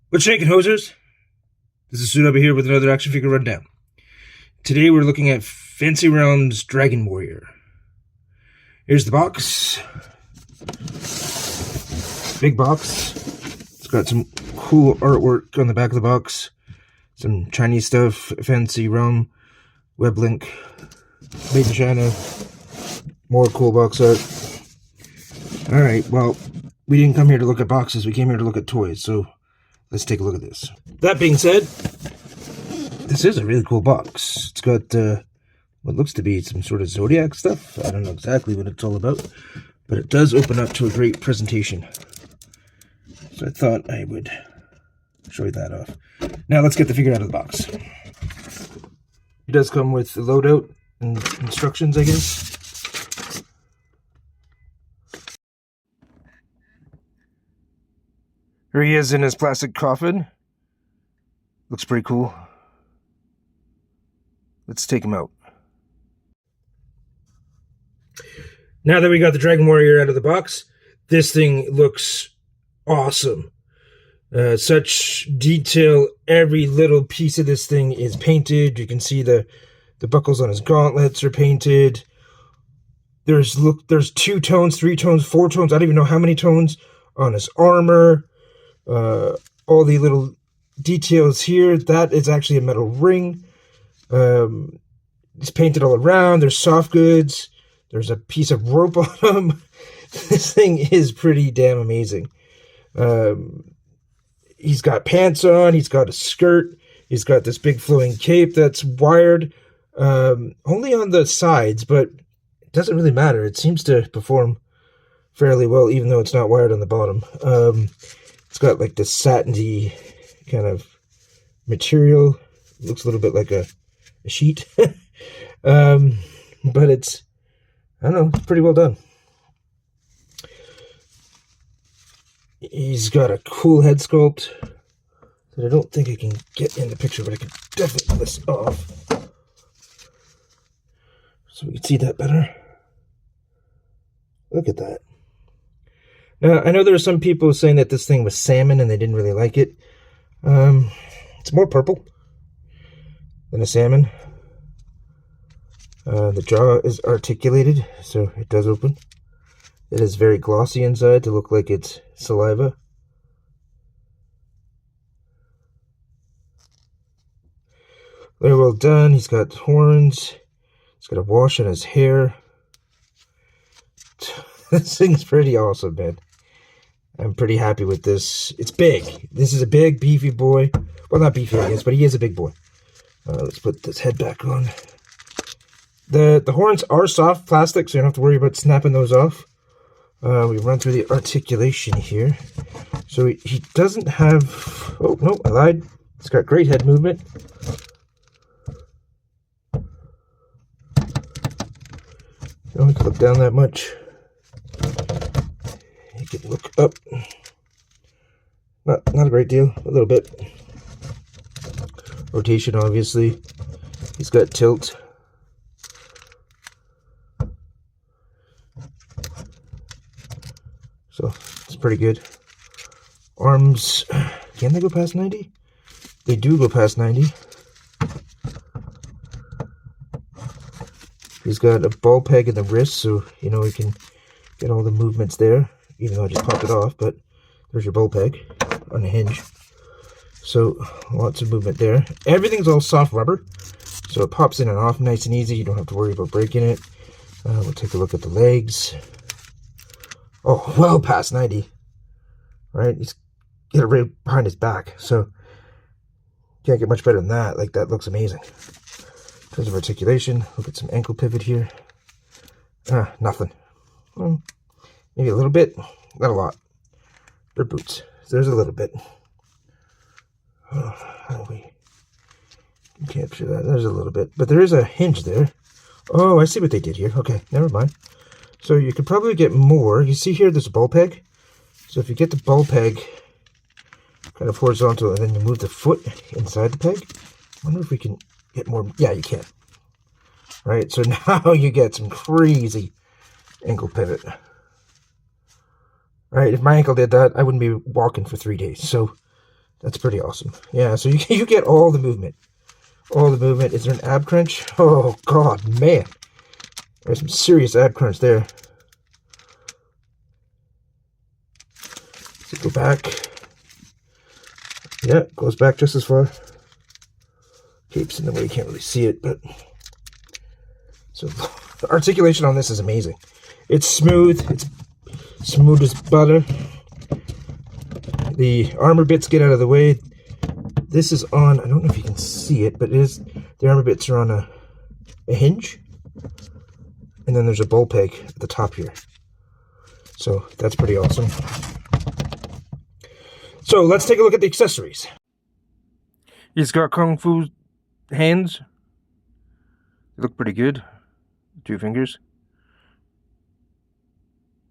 What's shaking, hosers? This is Suit over here with another action figure rundown. Today we're looking at Fantasy Realms Dragon Warrior. Here's the box. Big box. It's got some cool artwork on the back of the box. Some Chinese stuff, Fantasy Realm, Weblink, Made in China. More cool box art. Alright, well, we didn't come here to look at boxes, we came here to look at toys, so let's take a look at this. That being said, this is a really cool box. It's got what looks to be some sort of Zodiac stuff. I don't know exactly what it's all about, but it does open up to a great presentation. So I thought I would show you that off. Now let's get the figure out of the box. It does come with the loadout and instructions, I guess. Here he is in his plastic coffin. Looks pretty cool. Let's take him out. Now that we got the Dragon Warrior out of the box, this thing looks awesome. Such detail. Every little piece of this thing is painted. You can see the buckles on his gauntlets are painted. There's 2 tones, 3 tones, 4 tones. I don't even know how many tones on his armor. All the little details here. That is actually a metal ring. It's painted all around. There's soft goods. There's a piece of rope on him. This thing is pretty damn amazing. He's got pants on. He's got a skirt. He's got this big flowing cape that's wired. Only on the sides, but it doesn't really matter. It seems to perform fairly well, even though it's not wired on the bottom. It's got like this satiny kind of material. It looks a little bit like a sheet. But it's, I don't know, it's pretty well done. He's got a cool head sculpt that I don't think I can get in the picture, but I can definitely pull this off so we can see that better. Look at that. Now, I know there were some people saying that this thing was salmon and they didn't really like it. It's more purple than a salmon. The jaw is articulated, so it does open. It is very glossy inside to look like it's saliva. Very well done. He's got horns. He's got a wash in his hair. This thing's pretty awesome, man. I'm pretty happy with this. It's big. This is a big, beefy boy. Well, not beefy, I guess, but he is a big boy. Let's put this head back on. The horns are soft plastic, so you don't have to worry about snapping those off. We run through the articulation here. So he doesn't have... Oh, no, I lied. It's got great head movement. Don't have to look down that much. You can look up. Not a great deal. A little bit. Rotation, obviously. He's got tilt. So, it's pretty good. Arms, can they go past 90? They do go past 90. He's got a ball peg in the wrist, so, you know, we can get all the movements there, even though I just popped it off, but there's your ball peg on a hinge. So, lots of movement there. Everything's all soft rubber, so it pops in and off nice and easy. You don't have to worry about breaking it. We'll take a look at the legs. Oh, well past 90. Right? He's got it right behind his back. So, can't get much better than that. Like, that looks amazing. In terms of articulation, look at some ankle pivot here. Nothing. Well, maybe a little bit. Not a lot. They're boots. So there's a little bit. Oh, how do we capture that? There's a little bit. But there is a hinge there. Oh, I see what they did here. Okay, never mind. So you could probably get more. You see here, there's a ball peg. So if you get the ball peg kind of horizontal and then you move the foot inside the peg, I wonder if we can get more. Yeah, you can. Right, so now you get some crazy ankle pivot. Right, if my ankle did that, I wouldn't be walking for 3 days. So that's pretty awesome. Yeah, so you get all the movement. All the movement. Is there an ab crunch? Oh, God, man. There's some serious ab crunch there. So go back. Yeah, goes back just as far. Cape's in the way, you can't really see it, but... So, the articulation on this is amazing. It's smooth. It's smooth as butter. The armor bits get out of the way. This is on, I don't know if you can see it, but it is, the armor bits are on a hinge. And then there's a ball peg at the top here. So that's pretty awesome. So let's take a look at the accessories. He's got Kung Fu hands. They look pretty good. 2 fingers.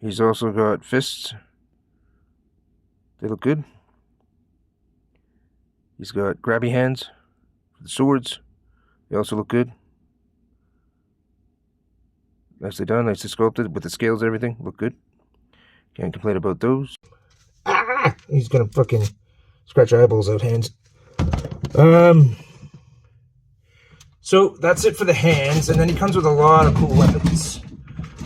He's also got fists. They look good. He's got grabby hands for the swords. They also look good. Nicely done, nicely sculpted with the scales and everything. Look good. Can't complain about those. Ah! He's gonna fucking scratch your eyeballs out, hands. So that's it for the hands, and then he comes with a lot of cool weapons.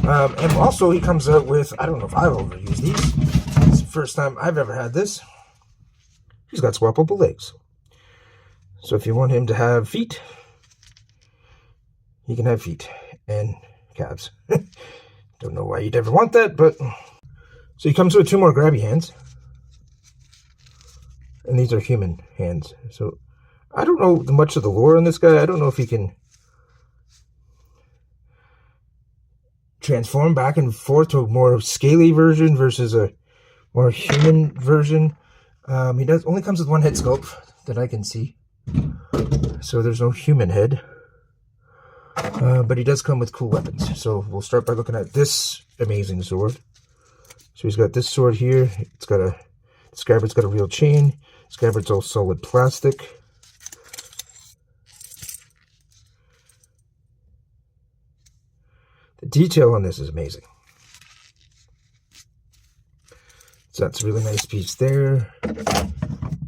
And also he comes out with, I don't know if I've ever used these. It's the first time I've ever had this. He's got swappable legs. So if you want him to have feet, he can have feet and calves. Don't know why you'd ever want that, but... So he comes with 2 more grabby hands. And these are human hands. So I don't know much of the lore on this guy. I don't know if he can transform back and forth to a more scaly version versus a more human version. He only comes with 1 head sculpt that I can see. So there's no human head. But he does come with cool weapons. So we'll start by looking at this amazing sword. So he's got this sword here. It's got the scabbard's got a real chain. Scabbard's all solid plastic. The detail on this is amazing. So that's a really nice piece there. And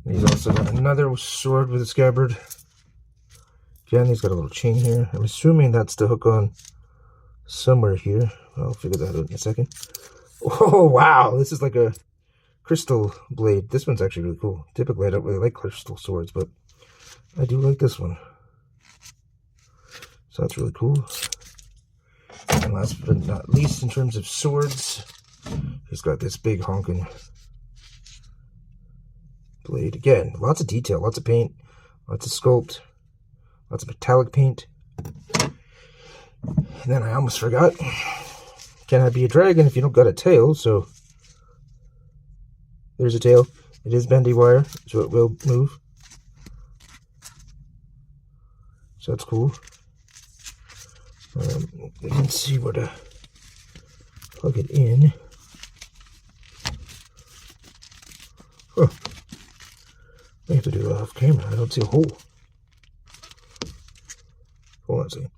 he's also got another sword with a scabbard. Again, he's got a little chain here. I'm assuming that's the hook on somewhere here. I'll figure that out in a second. Oh, wow. This is like a crystal blade. This one's actually really cool. Typically, I don't really like crystal swords, but I do like this one. So that's really cool. And last but not least, in terms of swords, he's got this big honking blade. Again, lots of detail, lots of paint, lots of sculpt, lots of metallic paint. And then I almost forgot. Cannot be a dragon if you don't got a tail, so there's a tail. It is bendy wire, so it will move. So that's cool. You can see where to plug it in. Huh. I have to do it off camera. I don't see a hole. Hold on a second.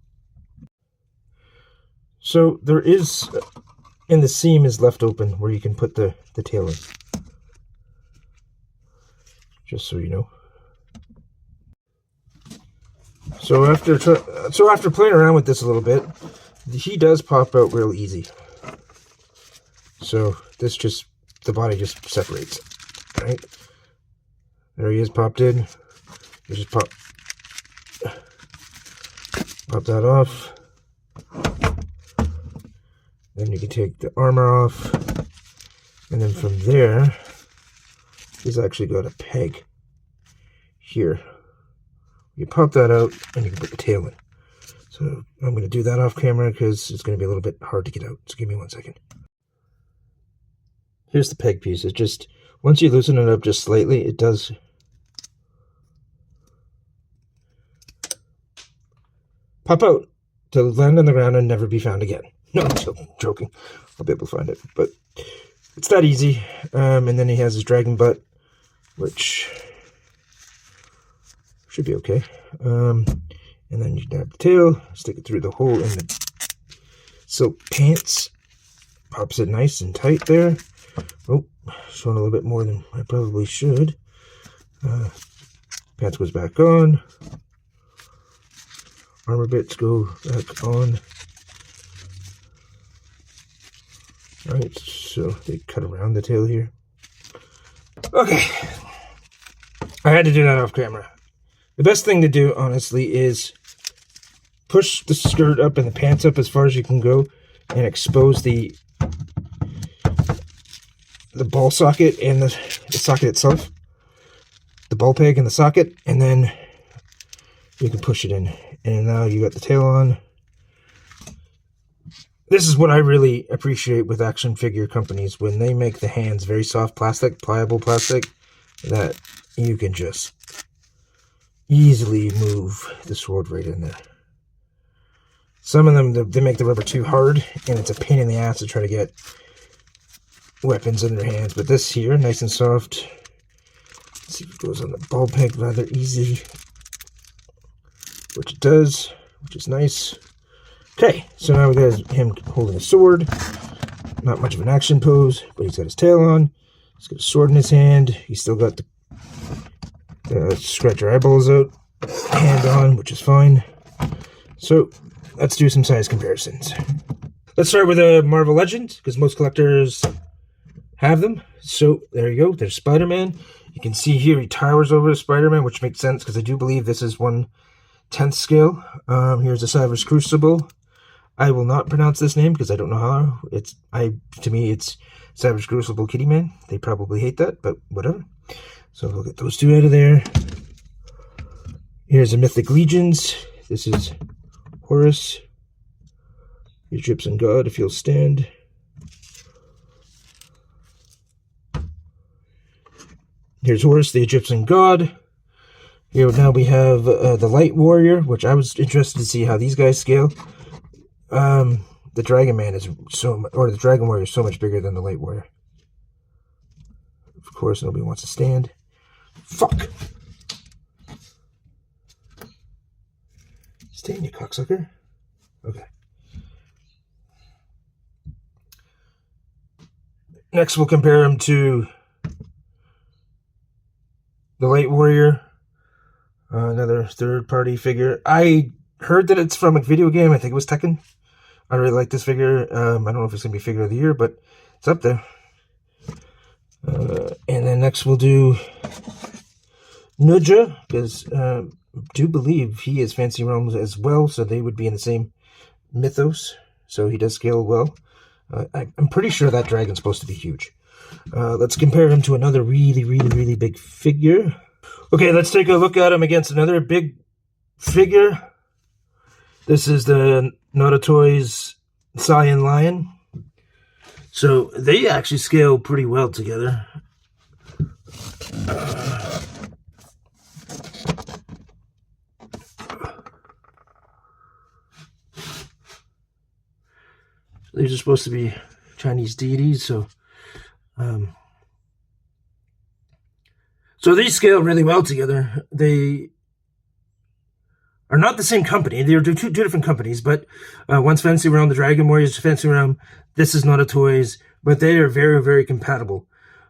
So there is, and the seam is left open where you can put the tail in. Just so you know. So after playing around with this a little bit, he does pop out real easy. So this just, the body just separates, right? There he is, popped in. You just pop that off. Then you can take the armor off. And then from there, he's actually got a peg here. You pop that out and you can put the tail in. So I'm going to do that off camera because it's going to be a little bit hard to get out. So give me 1 second. Here's the peg piece. It's just, once you loosen it up just slightly, it does pop out to land on the ground and never be found again. No, I'm joking. I'll be able to find it, but it's that easy. And then he has his dragon butt, which should be okay. And then you grab the tail, stick it through the hole in the silk pants. Pops it nice and tight there. Oh, showing a little bit more than I probably should. Pants goes back on. Armor bits go back on. Alright, so they cut around the tail here. Okay. I had to do that off camera. The best thing to do, honestly, is push the skirt up and the pants up as far as you can go and expose the ball socket and the socket itself. The ball peg and the socket, and then you can push it in. And now you got the tail on. This is what I really appreciate with action figure companies, when they make the hands very soft plastic, pliable plastic, that you can just easily move the sword right in there. Some of them, they make the rubber too hard, and it's a pain in the ass to try to get weapons in their hands. But this here, nice and soft. Let's see if it goes on the ball peg rather easy. Which it does, which is nice. Okay, so now we got him holding a sword. Not much of an action pose, but he's got his tail on. He's got a sword in his hand. He's still got the scratch your eyeballs out hand on, which is fine. So let's do some size comparisons. Let's start with a Marvel Legends, because most collectors have them. So there you go. There's Spider-Man. You can see here he towers over Spider-Man, which makes sense because I do believe this is 1/10 scale. Here's a Savage Crucible. I will not pronounce this name because I don't know how. To me it's Savage Crucible Kitty Man. They probably hate that, but whatever. So we'll get those two out of there. Here's a Mythic Legions. This is Horus, the Egyptian god, if you'll stand. Here's Horus, the Egyptian god. Here now we have the Light Warrior, which I was interested to see how these guys scale. The Dragon Man is the Dragon Warrior is so much bigger than the Light Warrior. Of course, nobody wants to stand. Fuck! Stand, you cocksucker. Okay. Next, we'll compare him to the Light Warrior. Another third-party figure. I heard that it's from a video game. I think it was Tekken. I really like this figure. I don't know if it's going to be Figure of the Year, but it's up there. And then next we'll do Nuja, because I do believe he is Fantasy Realms as well, so they would be in the same mythos. So he does scale well. I'm pretty sure that dragon's supposed to be huge. Let's compare him to another really big figure. Okay, let's take a look at him against another big figure. This is the Naughty Toys Saiyan Lion. So they actually scale pretty well together. These are supposed to be Chinese deities, so these scale really well together. They are not the same company. They're two different companies, but one's Fantasy Realm, the Dragon Warriors Fantasy Realm. This is Naughty Toys, but they are very compatible.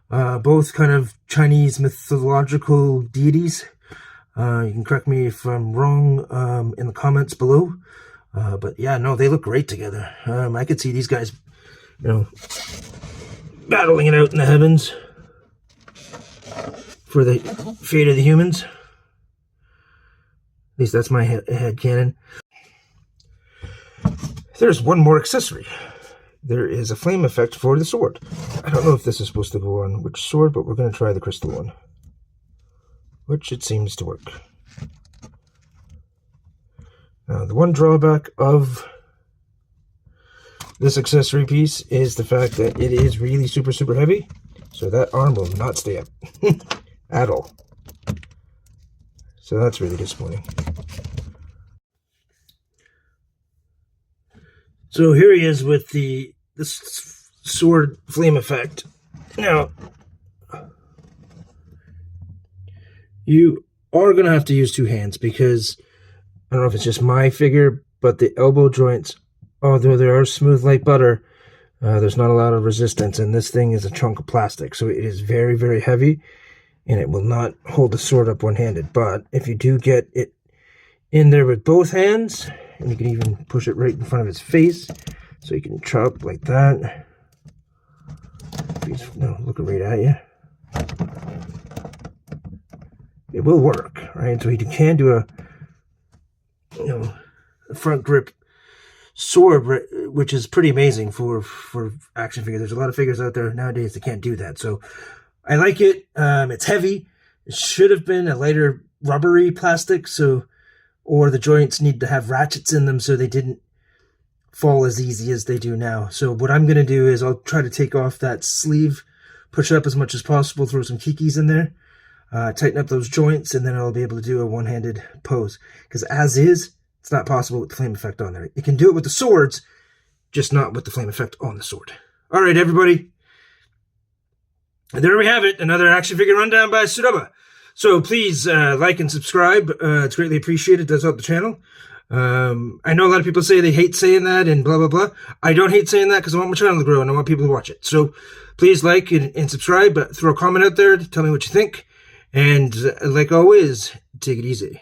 Both kind of Chinese mythological deities. You can correct me if I'm wrong in the comments below. But yeah, no, they look great together. I could see these guys, battling it out in the heavens for the fate of the humans. At least that's my head canon. There's one more accessory. There is a flame effect for the sword. I don't know if this is supposed to go on which sword, but we're going to try the crystal one, which it seems to work. Now, the one drawback of this accessory piece is the fact that it is really super heavy, so that arm will not stay up at all. So that's really disappointing. So here he is with the sword flame effect. Now, you are going to have to use two hands because I don't know if it's just my figure, but the elbow joints, although they are smooth like butter, there's not a lot of resistance, and this thing is a chunk of plastic, so it is very, very heavy, and it will not hold the sword up one-handed. But if you do get it in there with both hands, and you can even push it right in front of his face, so you can chop like that. He's looking right at you. It will work, right? So you can do a front grip sword, which is pretty amazing for action figures. There's a lot of figures out there nowadays that can't do that. So I like it. It's heavy. It should have been a lighter rubbery plastic, or the joints need to have ratchets in them so they didn't fall as easy as they do now. So what I'm going to do is I'll try to take off that sleeve, push it up as much as possible, throw some kikis in there, tighten up those joints, and then I'll be able to do a one-handed pose. Because as is, it's not possible with the flame effect on there. You can do it with the swords, just not with the flame effect on the sword. All right, everybody. And there we have it, another action figure rundown by Sudaba. So please like and subscribe. It's greatly appreciated. It does help the channel. I know a lot of people say they hate saying that and blah, blah, blah. I don't hate saying that because I want my channel to grow and I want people to watch it. So please like and subscribe. Throw a comment out there to tell me what you think. And like always, take it easy.